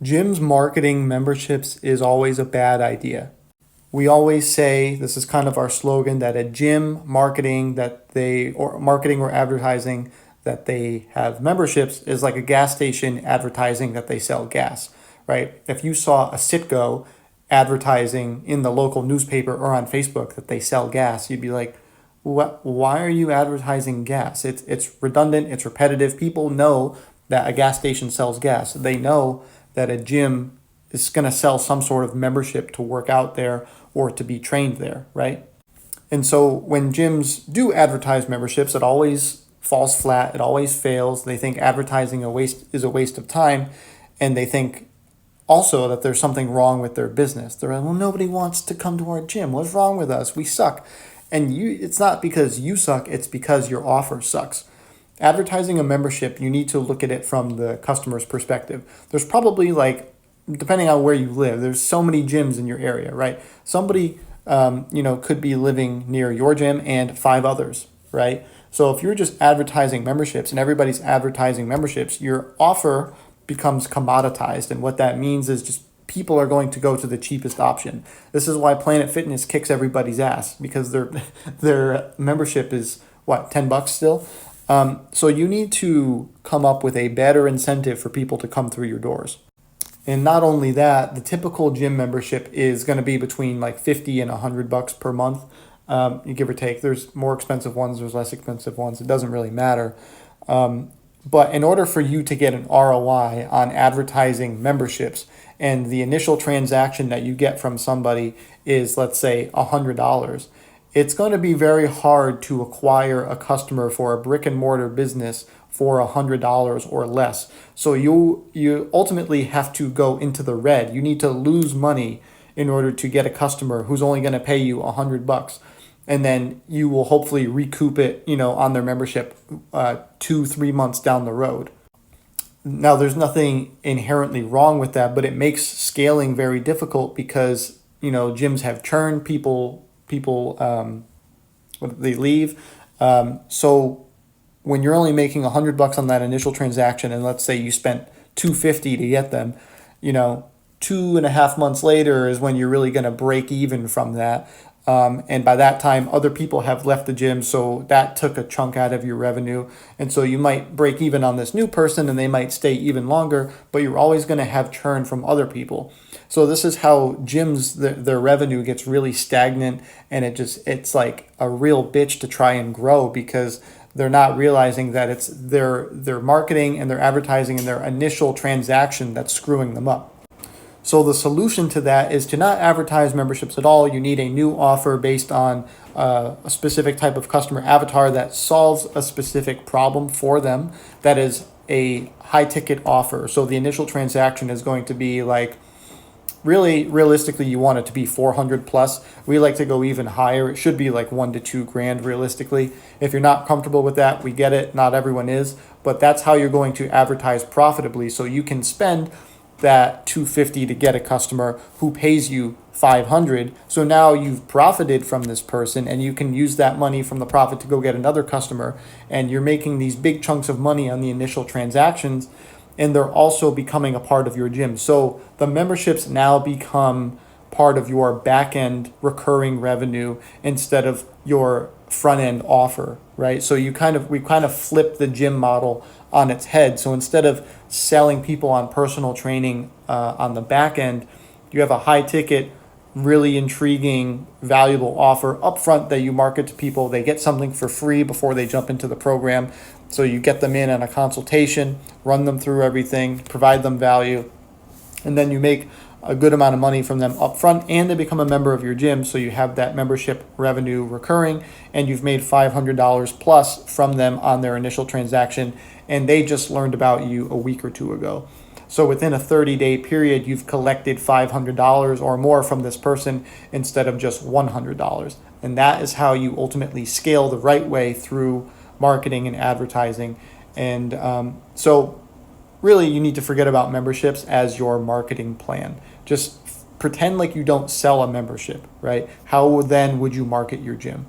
Gyms marketing memberships is always a bad idea. We always say, this is kind of our slogan, that a gym marketing or advertising that they have memberships is like a gas station advertising that they sell gas, right? If you saw a Citgo advertising in the local newspaper or on Facebook that they sell gas, you'd be like, what, why are you advertising gas? It's redundant, it's repetitive. People know that a gas station sells gas. They know that a gym is going to sell some sort of membership to work out there or to be trained there, right? And so when gyms do advertise memberships, it always falls flat. It always fails. They think advertising is a waste of time, and they think also that there's something wrong with their business. They're like, well, nobody wants to come to our gym. What's wrong with us? We suck. And it's not because you suck, it's because your offer sucks. Advertising a membership, you need to look at it from the customer's perspective. There's probably, like, depending on where you live, there's so many gyms in your area, right? Somebody, could be living near your gym and five others, right? So if you're just advertising memberships and everybody's advertising memberships, your offer becomes commoditized. And what that means is just people are going to go to the cheapest option. This is why Planet Fitness kicks everybody's ass, because their membership is what, $10 still? So you need to come up with a better incentive for people to come through your doors. And not only that, the typical gym membership is going to be between like 50 and $100 per month, you give or take. There's more expensive ones, there's less expensive ones. It doesn't really matter. But in order for you to get an ROI on advertising memberships, and the initial transaction that you get from somebody is, let's say, $100, it's going to be very hard to acquire a customer for a brick and mortar business for $100 or less. So you ultimately have to go into the red. You need to lose money in order to get a customer who's only going to pay you $100. And then you will hopefully recoup it, on their membership 2-3 months down the road. Now, there's nothing inherently wrong with that, but it makes scaling very difficult because, gyms have churn, people they leave. So when you're only making $100 on that initial transaction, and let's say you spent $250 to get them, 2.5 months later is when you're really going to break even from that. And by that time, other people have left the gym, so that took a chunk out of your revenue. And so you might break even on this new person, and they might stay even longer, but you're always going to have churn from other people. So this is how gyms, their revenue gets really stagnant, and it's like a real bitch to try and grow, because they're not realizing that it's their marketing and their advertising and their initial transaction that's screwing them up. So the solution to that is to not advertise memberships at all. You need a new offer based on a specific type of customer avatar that solves a specific problem for them. That is a high ticket offer. So the initial transaction is going to be like, really realistically, you want it to be 400 plus. We like to go even higher. It should be like $1 to $2 grand realistically. If you're not comfortable with that, we get it. Not everyone is, but that's how you're going to advertise profitably. So you can spend that $250 to get a customer who pays you $500. So now you've profited from this person, and you can use that money from the profit to go get another customer. And you're making these big chunks of money on the initial transactions, and they're also becoming a part of your gym. So the memberships now become part of your back end recurring revenue instead of your front end offer, right? So we kind of flip the gym model on its head. So instead of selling people on personal training on the back end, you have a high ticket, really intriguing, valuable offer upfront that you market to people. They get something for free before they jump into the program. So you get them in on a consultation, run them through everything, provide them value, and then you make a good amount of money from them upfront, and they become a member of your gym. So you have that membership revenue recurring, and you've made $500 plus from them on their initial transaction, and they just learned about you a week or two ago. So within a 30-day period, you've collected $500 or more from this person instead of just $100. And that is how you ultimately scale the right way through marketing and advertising. And so really, you need to forget about memberships as your marketing plan. Just pretend like you don't sell a membership, right? How then would you market your gym?